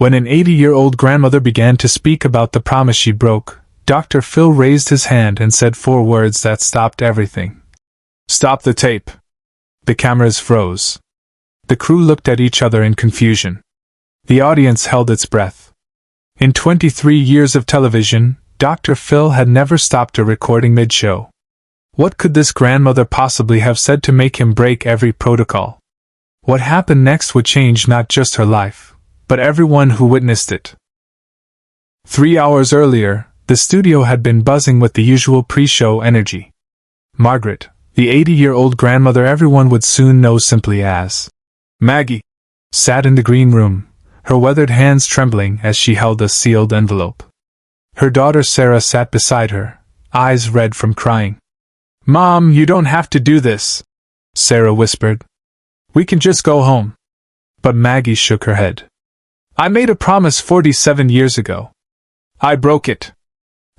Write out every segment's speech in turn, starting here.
When an 80-year-old grandmother began to speak about the promise she broke, Dr. Phil raised his hand and said 4 words that stopped everything. "Stop the tape." The cameras froze. The crew looked at each other in confusion. The audience held its breath. In 23 years of television, Dr. Phil had never stopped a recording mid-show. What could this grandmother possibly have said to make him break every protocol? What happened next would change not just her life, but everyone who witnessed it. 3 hours earlier, the studio had been buzzing with the usual pre-show energy. Margaret, the 80-year-old grandmother everyone would soon know simply as Maggie, sat in the green room, her weathered hands trembling as she held a sealed envelope. Her daughter Sarah sat beside her, eyes red from crying. "Mom, you don't have to do this," Sarah whispered. "We can just go home." But Maggie shook her head. "I made a promise 47 years ago. I broke it.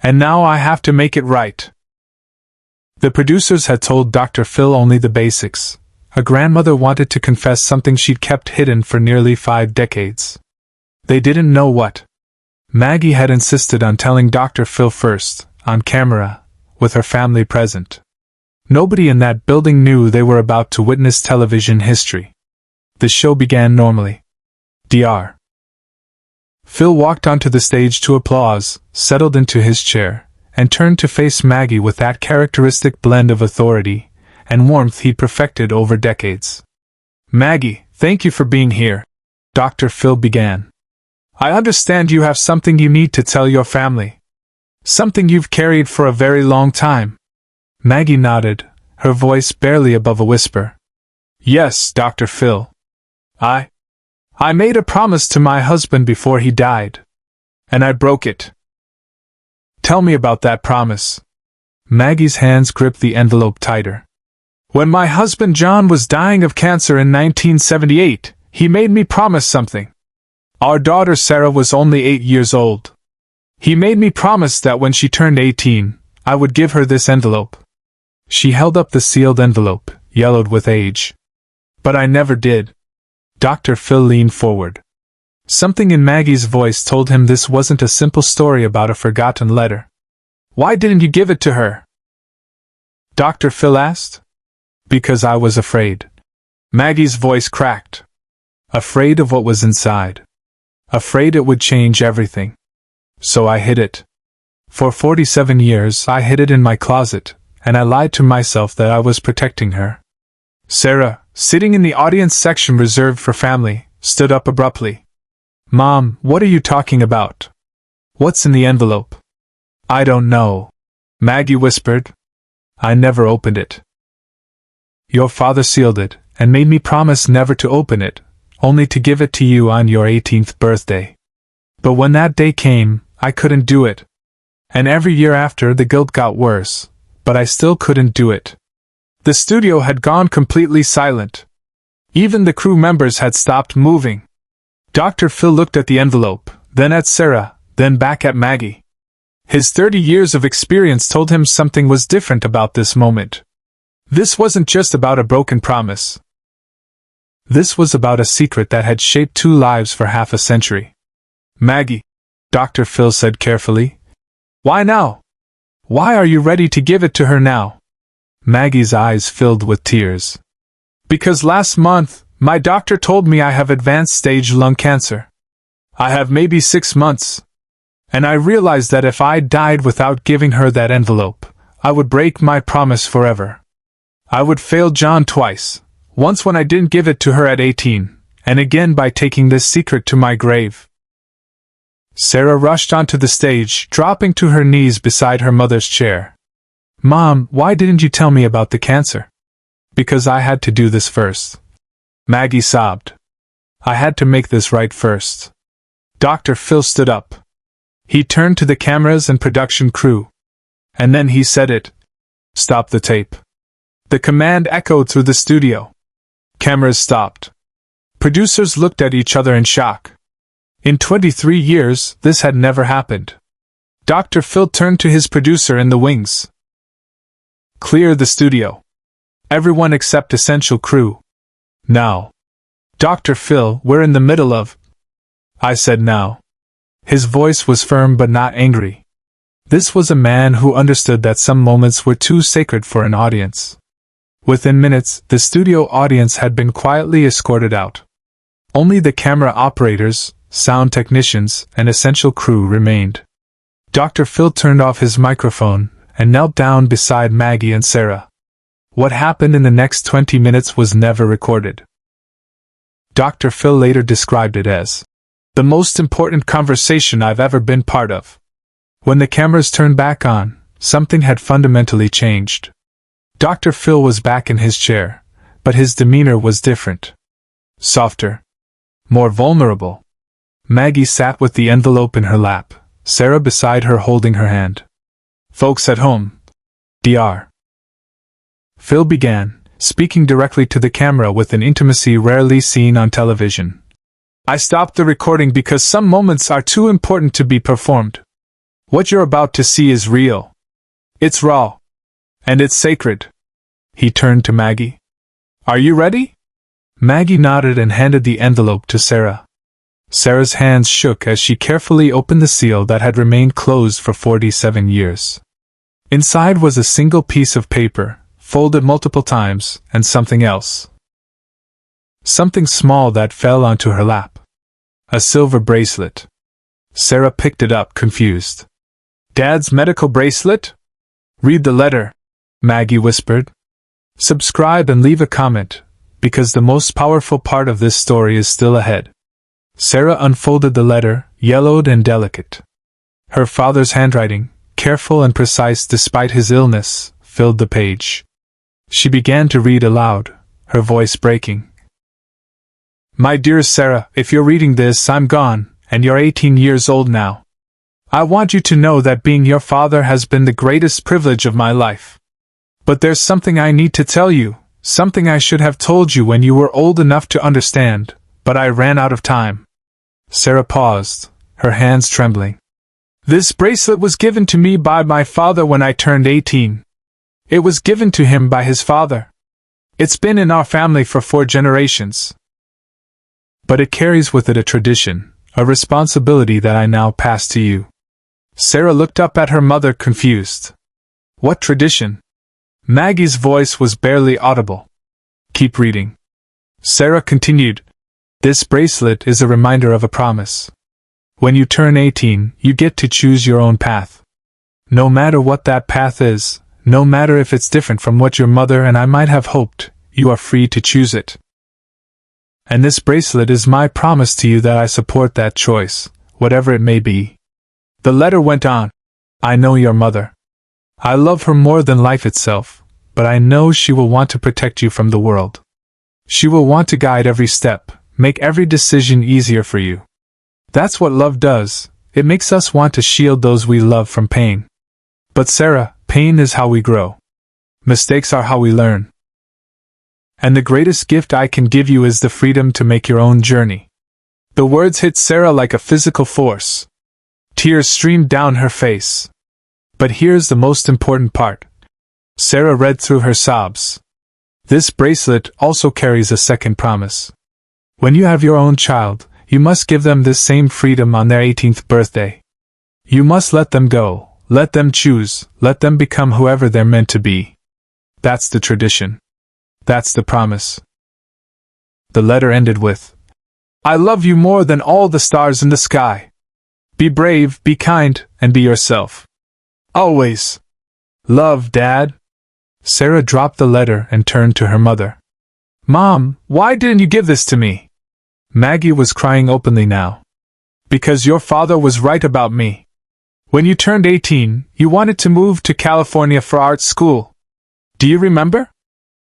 And now I have to make it right." The producers had told Dr. Phil only the basics. A grandmother wanted to confess something she'd kept hidden for nearly 5 decades. They didn't know what. Maggie had insisted on telling Dr. Phil first, on camera, with her family present. Nobody in that building knew they were about to witness television history. The show began normally. Dr. Phil walked onto the stage to applause, settled into his chair, and turned to face Maggie with that characteristic blend of authority and warmth he'd perfected over decades. "Maggie, thank you for being here," Dr. Phil began. "I understand you have something you need to tell your family. Something you've carried for a very long time." Maggie nodded, her voice barely above a whisper. "Yes, Dr. Phil. I made a promise to my husband before he died. And I broke it." "Tell me about that promise." Maggie's hands gripped the envelope tighter. "When my husband John was dying of cancer in 1978, he made me promise something. Our daughter Sarah was only 8 years old. He made me promise that when she turned 18, I would give her this envelope." She held up the sealed envelope, yellowed with age. "But I never did." Dr. Phil leaned forward. Something in Maggie's voice told him this wasn't a simple story about a forgotten letter. "Why didn't you give it to her?" Dr. Phil asked. "Because I was afraid." Maggie's voice cracked. "Afraid of what was inside. Afraid it would change everything. So I hid it. For 47 years I hid it in my closet, and I lied to myself that I was protecting her." Sarah, sitting in the audience section reserved for family, stood up abruptly. "Mom, what are you talking about? What's in the envelope?" "I don't know," Maggie whispered. "I never opened it. Your father sealed it, and made me promise never to open it, only to give it to you on your 18th birthday. But when that day came, I couldn't do it. And every year after the guilt got worse, but I still couldn't do it." The studio had gone completely silent. Even the crew members had stopped moving. Dr. Phil looked at the envelope, then at Sarah, then back at Maggie. His 30 years of experience told him something was different about this moment. This wasn't just about a broken promise. This was about a secret that had shaped 2 lives for half a century. "Maggie," Dr. Phil said carefully. "Why now? Why are you ready to give it to her now?" Maggie's eyes filled with tears. "Because last month, my doctor told me I have advanced stage lung cancer. I have maybe 6 months. And I realized that if I died without giving her that envelope, I would break my promise forever. I would fail John twice, once when I didn't give it to her at 18, and again by taking this secret to my grave." Sarah rushed onto the stage, dropping to her knees beside her mother's chair. "Mom, why didn't you tell me about the cancer?" "Because I had to do this first." Maggie sobbed. "I had to make this right first." Dr. Phil stood up. He turned to the cameras and production crew. And then he said it. "Stop the tape." The command echoed through the studio. Cameras stopped. Producers looked at each other in shock. In 23 years, this had never happened. Dr. Phil turned to his producer in the wings. "Clear the studio. Everyone except essential crew. Now." "Dr. Phil, we're in the middle of..." I said now. His voice was firm but not angry. This was a man who understood that some moments were too sacred for an audience. Within minutes, the studio audience had been quietly escorted out. Only the camera operators, sound technicians, and essential crew remained. Dr. Phil turned off his microphone and knelt down beside Maggie and Sarah. What happened in the next 20 minutes was never recorded. Dr. Phil later described it as the most important conversation I've ever been part of. When the cameras turned back on, something had fundamentally changed. Dr. Phil was back in his chair, but his demeanor was different. Softer. More vulnerable. Maggie sat with the envelope in her lap, Sarah beside her holding her hand. Folks at home. Dr. Phil began, speaking directly to the camera with an intimacy rarely seen on television. I stopped the recording because some moments are too important to be performed. What you're about to see is real. It's raw. And it's sacred. He turned to Maggie. Are you ready? Maggie nodded and handed the envelope to Sarah. Sarah's hands shook as she carefully opened the seal that had remained closed for 47 years. Inside was a single piece of paper, folded multiple times, and something else. Something small that fell onto her lap. A silver bracelet. Sarah picked it up, confused. Dad's medical bracelet? Read the letter, Maggie whispered. Subscribe and leave a comment, because the most powerful part of this story is still ahead. Sarah unfolded the letter, yellowed and delicate. Her father's handwriting, careful and precise despite his illness, filled the page. She began to read aloud, her voice breaking. My dear Sarah, if you're reading this, I'm gone, and you're 18 years old now. I want you to know that being your father has been the greatest privilege of my life. But there's something I need to tell you, something I should have told you when you were old enough to understand, but I ran out of time. Sarah paused, her hands trembling. This bracelet was given to me by my father when I turned 18. It was given to him by his father. It's been in our family for 4 generations. But it carries with it a tradition, a responsibility that I now pass to you. Sarah looked up at her mother, confused. What tradition? Maggie's voice was barely audible. Keep reading. Sarah continued. This bracelet is a reminder of a promise. When you turn 18, you get to choose your own path. No matter what that path is, no matter if it's different from what your mother and I might have hoped, you are free to choose it. And this bracelet is my promise to you that I support that choice, whatever it may be. The letter went on. I know your mother. I love her more than life itself, but I know she will want to protect you from the world. She will want to guide every step, make every decision easier for you. That's what love does, it makes us want to shield those we love from pain. But Sarah, pain is how we grow. Mistakes are how we learn. And the greatest gift I can give you is the freedom to make your own journey. The words hit Sarah like a physical force. Tears streamed down her face. But here's the most important part. Sarah read through her sobs. This bracelet also carries a second promise. When you have your own child, you must give them this same freedom on their 18th birthday. You must let them go, let them choose, let them become whoever they're meant to be. That's the tradition. That's the promise. The letter ended with, I love you more than all the stars in the sky. Be brave, be kind, and be yourself. Always. Love, Dad. Sarah dropped the letter and turned to her mother. Mom, why didn't you give this to me? Maggie was crying openly now. Because your father was right about me. When you turned 18, you wanted to move to California for art school. Do you remember?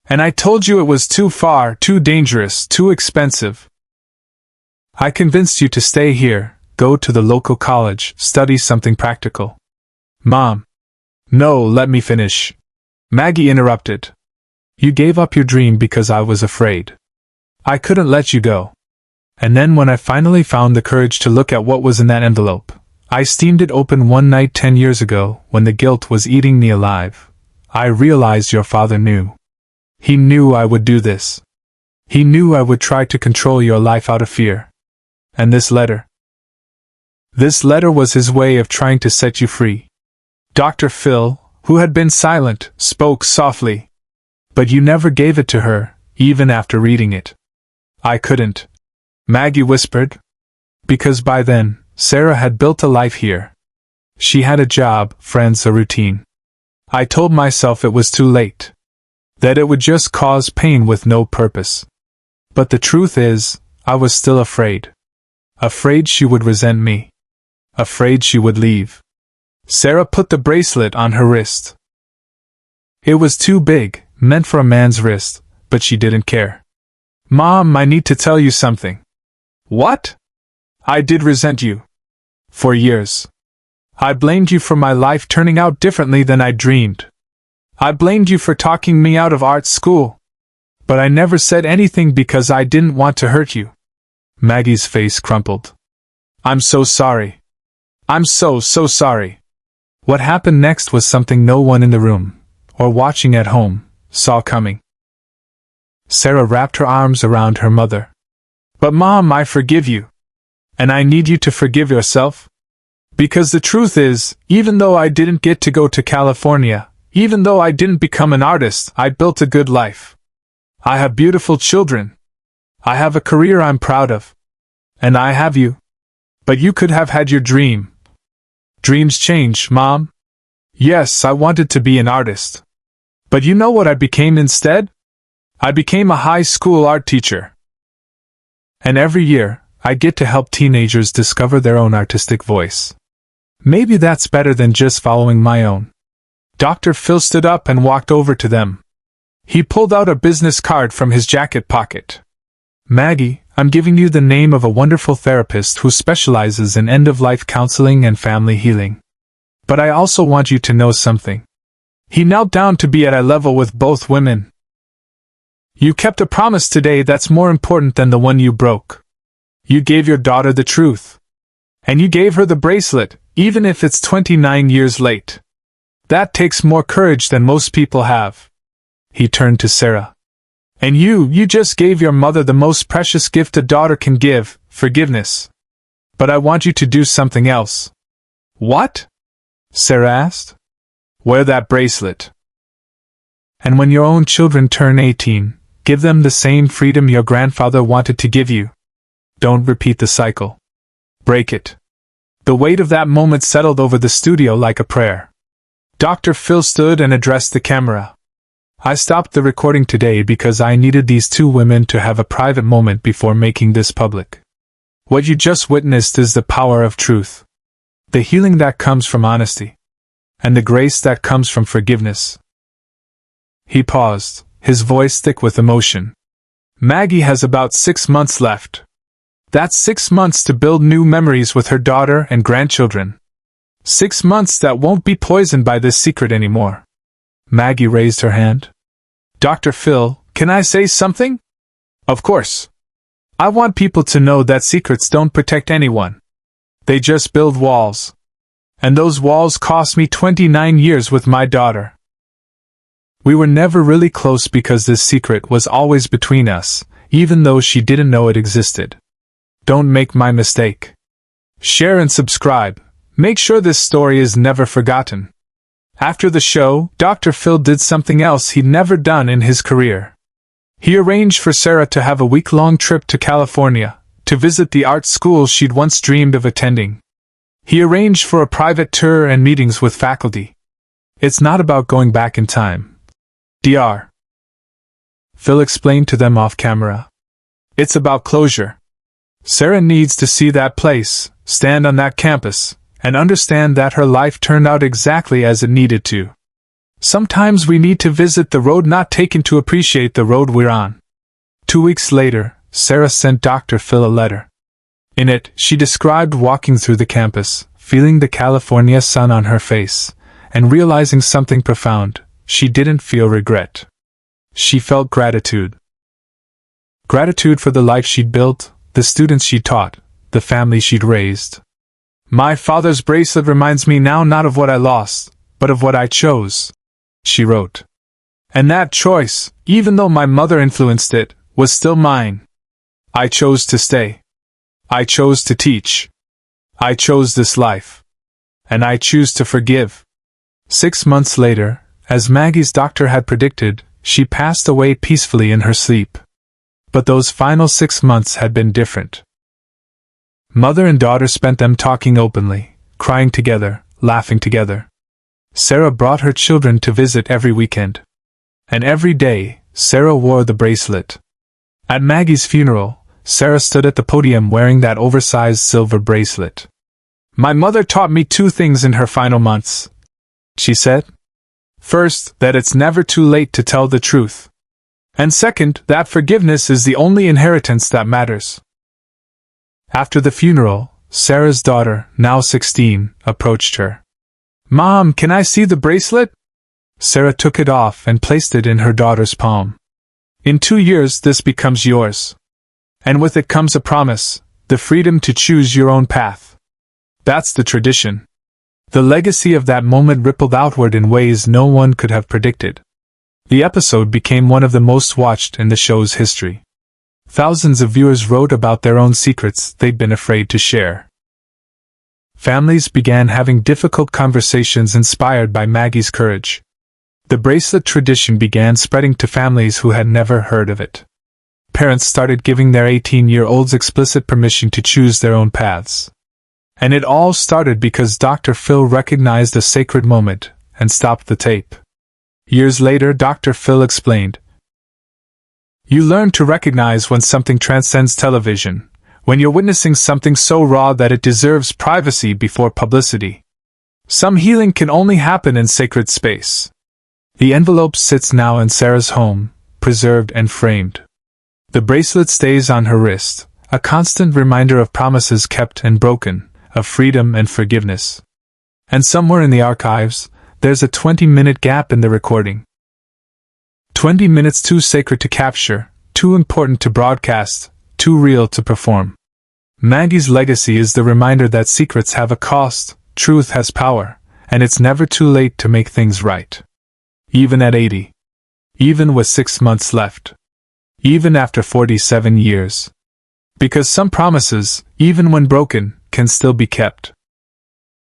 And I told you it was too far, too dangerous, too expensive. I convinced you to stay here, go to the local college, study something practical. Mom. No, let me finish. Maggie interrupted. You gave up your dream because I was afraid. I couldn't let you go. And then when I finally found the courage to look at what was in that envelope, I steamed it open one night 10 years ago when the guilt was eating me alive. I realized your father knew. He knew I would do this. He knew I would try to control your life out of fear. And this letter, This letter was his way of trying to set you free. Dr. Phil, who had been silent, spoke softly. But you never gave it to her, even after reading it. I couldn't, Maggie whispered. Because by then, Sarah had built a life here. She had a job, friends, a routine. I told myself it was too late. That it would just cause pain with no purpose. But the truth is, I was still afraid. Afraid she would resent me. Afraid she would leave. Sarah put the bracelet on her wrist. It was too big, meant for a man's wrist, but she didn't care. Mom, I need to tell you something. What? I did resent you. For years. I blamed you for my life turning out differently than I dreamed. I blamed you for talking me out of art school. But I never said anything because I didn't want to hurt you. Maggie's face crumpled. I'm so sorry. I'm so sorry. What happened next was something no one in the room, or watching at home, saw coming. Sarah wrapped her arms around her mother. But Mom, I forgive you. And I need you to forgive yourself. Because the truth is, even though I didn't get to go to California, even though I didn't become an artist, I built a good life. I have beautiful children. I have a career I'm proud of. And I have you. But you could have had your dream. Dreams change, Mom. Yes, I wanted to be an artist. But you know what I became instead? I became a high school art teacher. And every year, I get to help teenagers discover their own artistic voice. Maybe that's better than just following my own. Dr. Phil stood up and walked over to them. He pulled out a business card from his jacket pocket. Maggie, I'm giving you the name of a wonderful therapist who specializes in end-of-life counseling and family healing. But I also want you to know something. He knelt down to be at eye level with both women. You kept a promise today that's more important than the one you broke. You gave your daughter the truth. And you gave her the bracelet, even if it's 29 years late. That takes more courage than most people have. He turned to Sarah. And you just gave your mother the most precious gift a daughter can give, forgiveness. But I want you to do something else. What? Sarah asked. Wear that bracelet. And when your own children turn 18, give them the same freedom your grandfather wanted to give you. Don't repeat the cycle. Break it. The weight of that moment settled over the studio like a prayer. Dr. Phil stood and addressed the camera. I stopped the recording today because I needed these two women to have a private moment before making this public. What you just witnessed is the power of truth. The healing that comes from honesty. And the grace that comes from forgiveness. He paused, his voice thick with emotion. Maggie has about 6 months left. That's 6 months to build new memories with her daughter and grandchildren. 6 months that won't be poisoned by this secret anymore. Maggie raised her hand. Dr. Phil, can I say something? Of course. I want people to know that secrets don't protect anyone. They just build walls. And those walls cost me 29 years with my daughter. We were never really close because this secret was always between us, even though she didn't know it existed. Don't make my mistake. Share and subscribe. Make sure this story is never forgotten. After the show, Dr. Phil did something else he'd never done in his career. He arranged for Sarah to have a week-long trip to California, to visit the art school she'd once dreamed of attending. He arranged for a private tour and meetings with faculty. It's not about going back in time. Dr. Phil explained to them off camera. It's about closure. Sarah needs to see that place, stand on that campus, and understand that her life turned out exactly as it needed to. Sometimes we need to visit the road not taken to appreciate the road we're on. 2 weeks later, Sarah sent Dr. Phil a letter. In it, she described walking through the campus, feeling the California sun on her face, and realizing something profound. She didn't feel regret. She felt gratitude. Gratitude for the life she'd built, the students she'd taught, the family she'd raised. My father's bracelet reminds me now not of what I lost, but of what I chose, she wrote. And that choice, even though my mother influenced it, was still mine. I chose to stay. I chose to teach. I chose this life. And I choose to forgive. 6 months later, as Maggie's doctor had predicted, she passed away peacefully in her sleep. But those final 6 months had been different. Mother and daughter spent them talking openly, crying together, laughing together. Sarah brought her children to visit every weekend. And every day, Sarah wore the bracelet. At Maggie's funeral, Sarah stood at the podium wearing that oversized silver bracelet. My mother taught me 2 things in her final months, she said. First, that it's never too late to tell the truth. And second, that forgiveness is the only inheritance that matters. After the funeral, Sarah's daughter, now 16, approached her. Mom, can I see the bracelet? Sarah took it off and placed it in her daughter's palm. In 2 years, this becomes yours. And with it comes a promise, the freedom to choose your own path. That's the tradition. The legacy of that moment rippled outward in ways no one could have predicted. The episode became one of the most watched in the show's history. Thousands of viewers wrote about their own secrets they'd been afraid to share. Families began having difficult conversations inspired by Maggie's courage. The bracelet tradition began spreading to families who had never heard of it. Parents started giving their 18-year-olds explicit permission to choose their own paths. And it all started because Dr. Phil recognized a sacred moment and stopped the tape. Years later, Dr. Phil explained, "You learn to recognize when something transcends television, when you're witnessing something so raw that it deserves privacy before publicity. Some healing can only happen in sacred space." The envelope sits now in Sarah's home, preserved and framed. The bracelet stays on her wrist, a constant reminder of promises kept and broken, of freedom and forgiveness. And somewhere in the archives, there's a 20-minute gap in the recording. 20 minutes too sacred to capture, too important to broadcast, too real to perform. Maggie's legacy is the reminder that secrets have a cost, truth has power, and it's never too late to make things right. Even at 80. Even with 6 months left. Even after 47 years. Because some promises, even when broken, can still be kept.